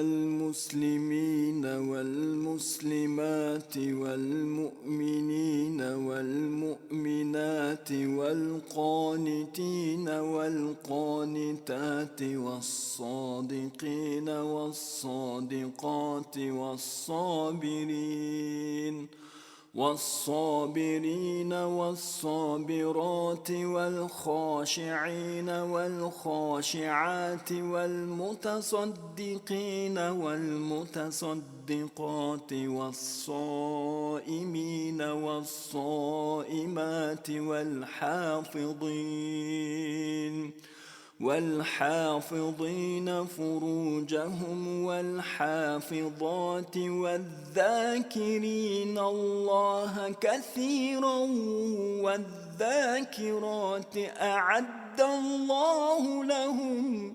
المسلمين والمسلمات والمؤمنين والمؤمنات والقانتين والقانتات والصادقين والصادقات والصابرين والصابرات والخاشعين والخاشعات والمتصدقين والمتصدقات والصائمين والصائمات والحافظين فروجهم والحافظات والذاكرين الله كثيرا والذاكرات أعد الله لهم